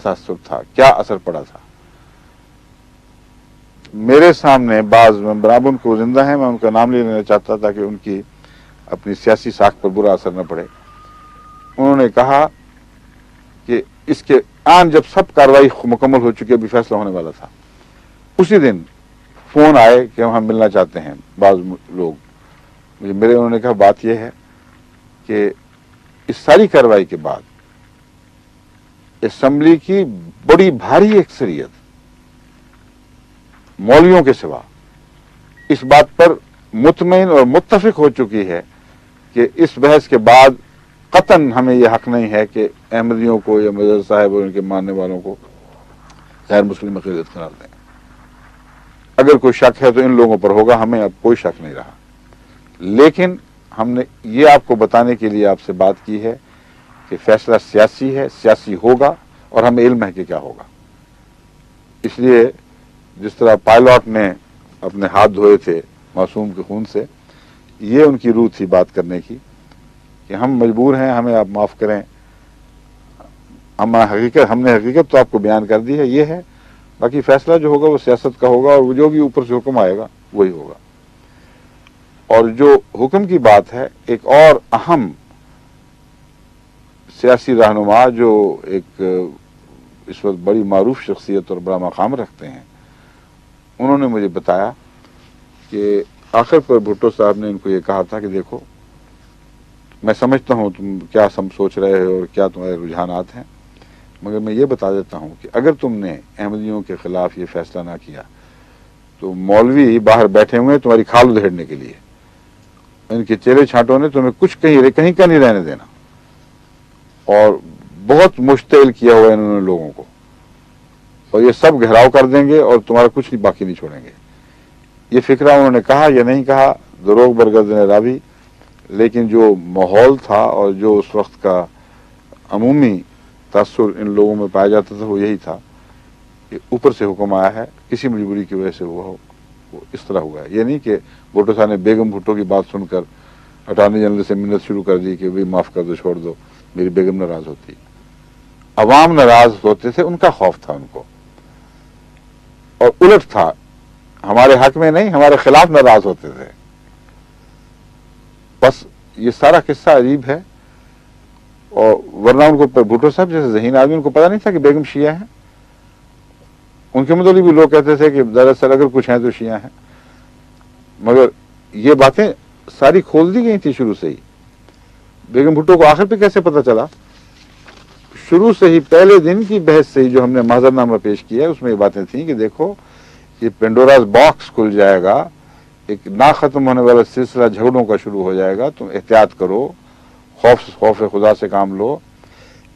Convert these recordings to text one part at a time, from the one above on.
تاثر تھا، کیا اثر پڑا تھا؟ میرے سامنے بعض ممبران کو زندہ ہیں، میں ان کا نام لینا چاہتا تھا کہ ان کی اپنی سیاسی ساکھ پر برا اثر نہ پڑے. انہوں نے کہا کہ اس کے آن جب سب کارروائی مکمل ہو چکی، ابھی فیصلہ ہونے والا تھا، اسی دن فون آئے کہ ہم ملنا چاہتے ہیں بعض لوگ مجھے میرے. انہوں نے کہا بات یہ ہے کہ اس ساری کارروائی کے بعد اسمبلی کی بڑی بھاری اکثریت مولویوں کے سوا اس بات پر مطمئن اور متفق ہو چکی ہے کہ اس بحث کے بعد قطعاً ہمیں یہ حق نہیں ہے کہ احمدیوں کو یا مظہر صاحب اور ان کے ماننے والوں کو غیر مسلم عقیدت قرار دیں. اگر کوئی شک ہے تو ان لوگوں پر ہوگا، ہمیں اب کوئی شک نہیں رہا. لیکن ہم نے یہ آپ کو بتانے کے لیے آپ سے بات کی ہے کہ فیصلہ سیاسی ہے، سیاسی ہوگا، اور ہمیں علم ہے کہ کیا ہوگا. اس لیے جس طرح پائلٹ نے اپنے ہاتھ دھوئے تھے معصوم کے خون سے، یہ ان کی روح تھی بات کرنے کی کہ ہم مجبور ہیں، ہمیں آپ معاف کریں. ہم نے حقیقت تو آپ کو بیان کر دی ہے، یہ ہے. باقی فیصلہ جو ہوگا وہ سیاست کا ہوگا، اور وہ جو بھی اوپر سے حکم آئے گا وہی ہوگا. اور جو حکم کی بات ہے، ایک اور اہم سیاسی رہنما جو ایک اس وقت بڑی معروف شخصیت اور بڑا مقام رکھتے ہیں، انہوں نے مجھے بتایا کہ آخر پر بھٹو صاحب نے ان کو یہ کہا تھا کہ دیکھو، میں سمجھتا ہوں تم کیا سوچ رہے ہو اور کیا تمہارے رجحانات ہیں، مگر میں یہ بتا دیتا ہوں کہ اگر تم نے احمدیوں کے خلاف یہ فیصلہ نہ کیا تو مولوی باہر بیٹھے ہوئے ہیں تمہاری کھال ادھیڑنے کے لیے. ان کے چہرے چھانٹوں نے تمہیں کچھ کہیں کا نہیں رہنے دینا، اور بہت مشتعل کیا ہوا ہے انہوں نے لوگوں کو، اور یہ سب گھیراؤ کر دیں گے اور تمہارا کچھ نہیں باقی نہیں چھوڑیں گے. یہ فکرہ انہوں نے کہا، یہ نہیں کہا دروغ برگردن راوی، لیکن جو ماحول تھا اور جو اس وقت کا عمومی تاثر ان لوگوں میں پایا جاتا تھا وہ یہی تھا کہ اوپر سے حکم آیا ہے، کسی مجبوری کی وجہ سے ہوا ہو، وہ اس طرح ہوا ہے. یہ نہیں کہ بھٹو صاحب نے بیگم بھٹو کی بات سن کر اٹارنی جنرل سے منت شروع کر دی کہ بھی معاف کر دو، چھوڑ دو، میری بیگم ناراض ہوتی. عوام ناراض ہوتے تھے، ان کا خوف تھا ان کو، اور الٹ تھا، ہمارے حق میں نہیں ہمارے خلاف ناراض ہوتے تھے. بس یہ سارا قصہ عجیب ہے. اور ورنہ ان کو بھٹو صاحب جیسے ذہین آدمی، ان کو پتا نہیں تھا کہ بیگم شیعہ ہیں. ان کے متعلق بھی لوگ کہتے تھے کہ دراصل اگر کچھ ہیں تو شیعہ ہیں، مگر یہ باتیں ساری کھول دی گئی تھی شروع سے ہی. بیگم بھٹو کو آخر پہ کیسے پتا چلا؟ شروع سے ہی پہلے دن کی بحث سے ہی جو ہم نے معذر نامہ پیش کیا ہے اس میں یہ باتیں تھیں کہ دیکھو یہ پینڈوراز باکس کھل جائے گا، ایک نہ ختم ہونے والا سلسلہ جھگڑوں کا شروع ہو جائے گا، تم احتیاط کرو، خوف خدا سے کام لو.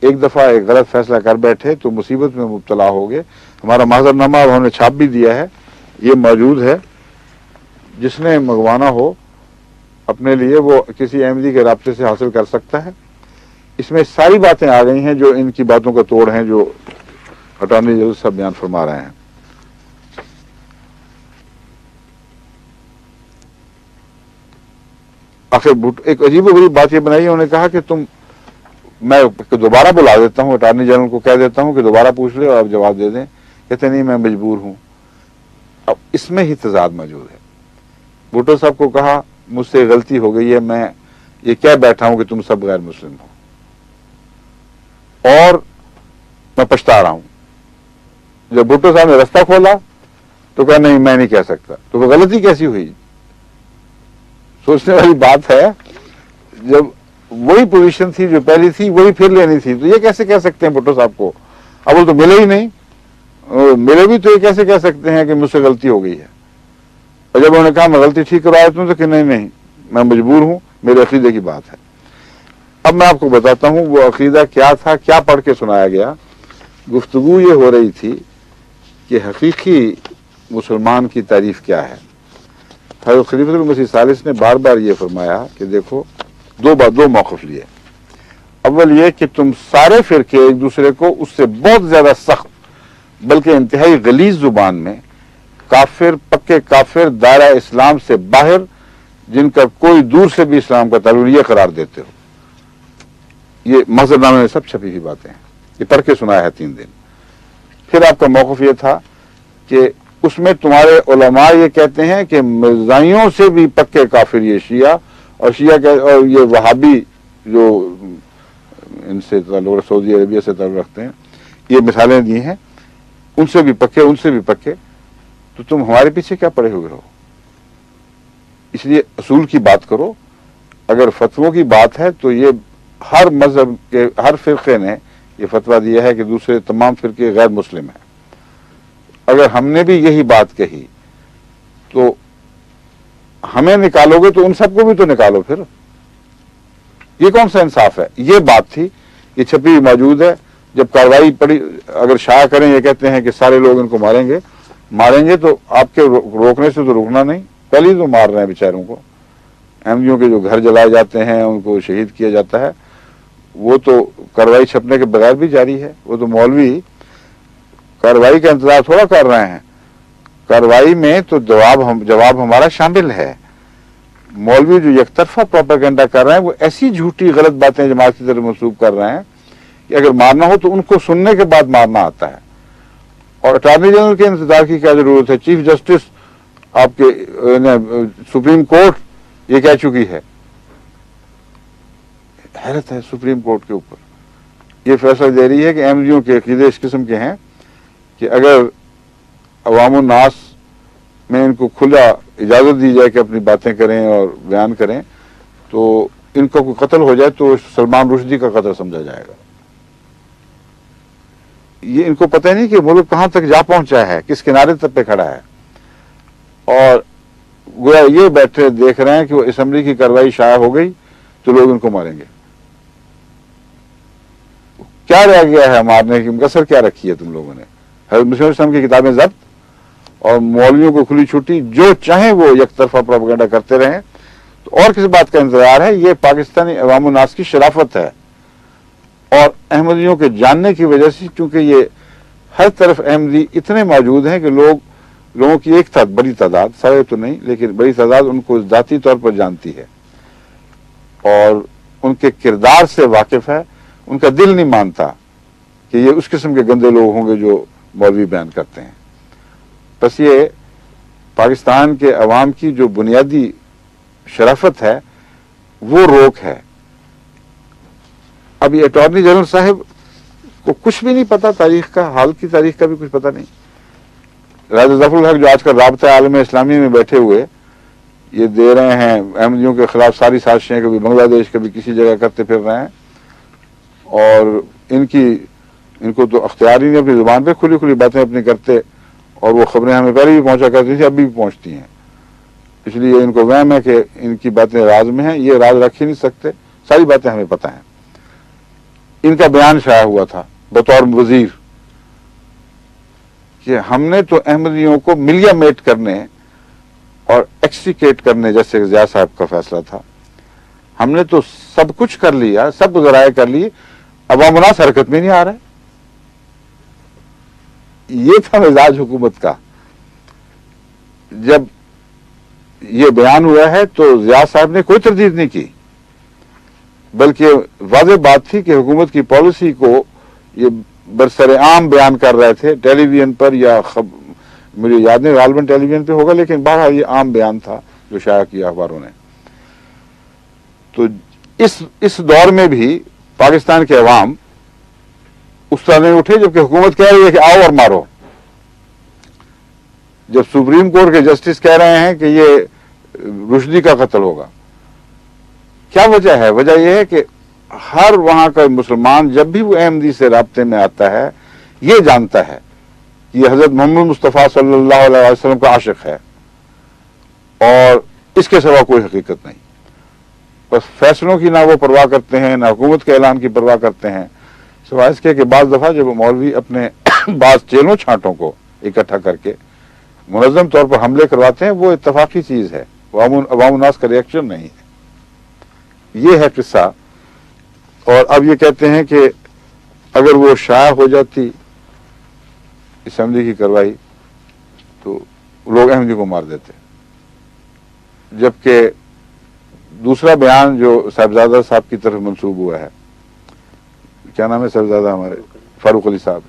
ایک دفعہ ایک غلط فیصلہ کر بیٹھے تو مصیبت میں مبتلا ہوگے. ہمارا معذر نامہ انہوں نے چھاپ بھی دیا ہے، یہ موجود ہے، جس نے منگوانا ہو اپنے لیے وہ کسی احمدی کے رابطے سے حاصل کر سکتا ہے. اس میں ساری باتیں آ گئی ہیں جو ان کی باتوں کا توڑ ہیں جو اٹارنی جنرل صاحب بیان فرما رہے ہیں. آخر ایک عجیب و غریب بات یہ بنائی، انہوں نے کہا کہ میں دوبارہ بلا دیتا ہوں، اٹارنی جنرل کو کہہ دیتا ہوں کہ دوبارہ پوچھ لے اور آپ جواب دے دیں. کہتے نہیں میں مجبور ہوں. اب اس میں ہی تضاد موجود ہے. بھٹو صاحب کو کہا مجھ سے غلطی ہو گئی ہے، میں یہ کہہ بیٹھا ہوں کہ تم سب غیر مسلم ہو اور میں پچھتا رہا ہوں. جب بھٹو صاحب نے رستہ کھولا تو کہا نہیں میں نہیں کہہ سکتا. تو وہ غلطی کیسی ہوئی؟ سوچنے والی بات ہے. جب وہی پوزیشن تھی جو پہلی تھی وہی پھر لینی تھی، تو یہ کیسے کہہ سکتے ہیں بھٹو صاحب کو؟ اب وہ تو ملے ہی نہیں، ملے بھی تو یہ کیسے کہہ سکتے ہیں کہ مجھ سے غلطی ہو گئی ہے؟ اور جب انہوں نے کہا میں غلطی ٹھیک کروا دیتا ہوں تو کہ نہیں میں مجبور ہوں، میرے عقیدے کی بات ہے. اب میں آپ کو بتاتا ہوں وہ عقیدہ کیا تھا، کیا پڑھ کے سنایا گیا. گفتگو یہ ہو رہی تھی کہ حقیقی مسلمان کی تعریف کیا ہے. حضرت خلیفۃ المسیح ثالث نے بار بار یہ فرمایا کہ دیکھو دو موقف لیے. اول یہ کہ تم سارے فرقے ایک دوسرے کو اس سے بہت زیادہ سخت بلکہ انتہائی غلیظ زبان میں کافر، پکے کافر، دائرہ اسلام سے باہر، جن کا کوئی دور سے بھی اسلام کا تعلق یہ قرار دیتے ہو. یہ معذر نامے میں سب چھپی ہوئی باتیں ہیں، یہ پڑھ کے سنایا ہے 3 دن. پھر آپ کا موقف یہ تھا کہ اس میں تمہارے علماء یہ کہتے ہیں کہ مرزائیوں سے بھی پکے کافر یہ شیعہ، اور اور یہ وہابی جو ان سے تعلق، سعودی عربیہ سے تعلق رکھتے ہیں، یہ مثالیں دی ہیں، ان سے بھی پکے، ان سے بھی پکے، تو تم ہمارے پیچھے کیا پڑے ہوئے ہو؟ اس لیے اصول کی بات کرو. اگر فتووں کی بات ہے تو یہ ہر مذہب کے ہر فرقے نے یہ فتویٰ دیا ہے کہ دوسرے تمام فرقے غیر مسلم ہیں. اگر ہم نے بھی یہی بات کہی تو ہمیں نکالو گے تو ان سب کو بھی تو نکالو پھر. یہ کون سا انصاف ہے؟ یہ بات تھی، یہ چھپی ہوئی موجود ہے. جب کارروائی پڑی، اگر شائع کریں یہ کہتے ہیں کہ سارے لوگ ان کو ماریں گے تو آپ کے روکنے سے تو روکنا نہیں، پہلے ہی تو مار رہے ہیں بیچاروں کو. احمدیوں کے جو گھر جلائے جاتے ہیں، ان کو شہید کیا جاتا ہے، وہ تو کارروائی چھپنے کے بغیر بھی جاری ہے. وہ تو مولوی کارروائی کا انتظار تھوڑا کر رہے ہیں، کارروائی میں تو جواب ہمارا شامل ہے. مولوی جو یک طرفہ پروپیگنڈا کر رہے ہیں، وہ ایسی جھوٹی غلط باتیں جماعت کی طرف منسوب کر رہے ہیں کہ اگر مارنا ہو تو ان کو سننے کے بعد مارنا آتا ہے. اور اٹارنی جنرل کے انتظار کی کیا ضرورت ہے؟ چیف جسٹس آپ کے سپریم کورٹ یہ کہہ چکی ہے. حیرت ہے سپریم کورٹ کے اوپر، یہ فیصلہ دے رہی ہے کہ احمدیوں کے عقیدے اس قسم کے ہیں کہ اگر عوام الناس میں ان کو کھلا اجازت دی جائے کہ اپنی باتیں کریں اور بیان کریں تو ان کو کوئی قتل ہو جائے تو سلمان رشدی کا قتل سمجھا جائے گا. یہ ان کو پتہ نہیں کہ ملک کہاں تک جا پہنچا ہے، کس کنارے تک پہ کھڑا ہے. اور گویا یہ بیٹھے دیکھ رہے ہیں کہ وہ اسمبلی کی کارروائی شائع ہو گئی تو لوگ ان کو ماریں گے. کیا رہ گیا ہے مارنے کی؟ مقصر کیا رکھی ہے تم لوگوں نے؟ حضرت مسیح علیہ السلام کی کتابیں ضبط اور مولویوں کو کھلی چھٹی، جو چاہیں وہ یک طرفہ پروپیگنڈا کرتے رہیں. تو اور کس بات کا انتظار ہے؟ یہ پاکستانی عوام الناس کی شرافت ہے اور احمدیوں کے جاننے کی وجہ سے، کیونکہ یہ ہر طرف احمدی اتنے موجود ہیں کہ لوگوں کی ایک بڑی تعداد، سارے تو نہیں لیکن بڑی تعداد ان کو ذاتی طور پر جانتی ہے اور ان کے کردار سے واقف ہے. ان کا دل نہیں مانتا کہ یہ اس قسم کے گندے لوگ ہوں گے جو مولوی بیان کرتے ہیں. بس یہ پاکستان کے عوام کی جو بنیادی شرافت ہے وہ روک ہے. اب یہ اٹارنی جنرل صاحب کو کچھ بھی نہیں پتا، تاریخ کا، حال کی تاریخ کا بھی کچھ پتا نہیں. راجہ ظفر الحق جو آج کل رابطہ عالم اسلامی میں بیٹھے ہوئے یہ دے رہے ہیں احمدیوں کے خلاف ساری سازشیں، کبھی بنگلہ دیش کبھی کسی جگہ کرتے پھر رہے ہیں، اور ان کو تو اختیار ہی نہیں اپنی زبان پہ کھلی کھلی باتیں اپنی کرتے، اور وہ خبریں ہمیں پہلے بھی پہنچا کرتی تھی، ابھی بھی پہنچتی ہیں. اس لیے ان کو وہم ہے کہ ان کی باتیں راز میں ہیں. یہ راز رکھ ہی نہیں سکتے، ساری باتیں ہمیں پتہ ہیں. ان کا بیان شائع ہوا تھا بطور وزیر کہ ہم نے تو احمدیوں کو ملیا میٹ کرنے اور ایکسٹریکیٹ کرنے، جیسے ضیاء صاحب کا فیصلہ تھا، ہم نے تو سب کچھ کر لیا، سب ذرائع کر لیے، عوام الناس حرکت میں نہیں آ رہے. یہ تھا مزاج حکومت کا. جب یہ بیان ہوا ہے تو ضیاء صاحب نے کوئی تردید نہیں کی، بلکہ واضح بات تھی کہ حکومت کی پالیسی کو یہ برسر عام بیان کر رہے تھے ٹیلی ویژن پر، یا مجھے یاد نہیں غالباً ٹیلی ویژن پہ ہوگا، لیکن بہرحال یہ عام بیان تھا جو شائع کیا اخباروں نے. تو اس دور میں بھی پاکستان کے عوام اس طرح نہیں اٹھے، جبکہ حکومت کہہ رہی ہے کہ آؤ اور مارو. جب سپریم کورٹ کے جسٹس کہہ رہے ہیں کہ یہ رشدی کا قتل ہوگا، کیا وجہ ہے؟ وجہ یہ ہے کہ ہر وہاں کا مسلمان جب بھی وہ احمدی سے رابطے میں آتا ہے یہ جانتا ہے کہ یہ حضرت محمد مصطفیٰ صلی اللہ علیہ وسلم کا عاشق ہے اور اس کے سوا کوئی حقیقت نہیں. بس فیصلوں کی نہ وہ پرواہ کرتے ہیں، نہ حکومت کے اعلان کی پرواہ کرتے ہیں، سوائے اس کے کہ بعض دفعہ جب مولوی اپنے بعض چیلوں چھانٹوں کو اکٹھا کر کے منظم طور پر حملے کرواتے ہیں، وہ اتفاقی چیز ہے، عوام الناس کا ریئیکشن نہیں ہے. یہ ہے قصہ. اور اب یہ کہتے ہیں کہ اگر وہ شائع ہو جاتی اسمبلی کی کارروائی تو لوگ احمدی کو مار دیتے. جبکہ دوسرا بیان جو صاحبزادہ صاحب کی طرف منسوب ہوا ہے، کیا نام ہے صاحبزادہ ہمارے؟ فاروق علی صاحب،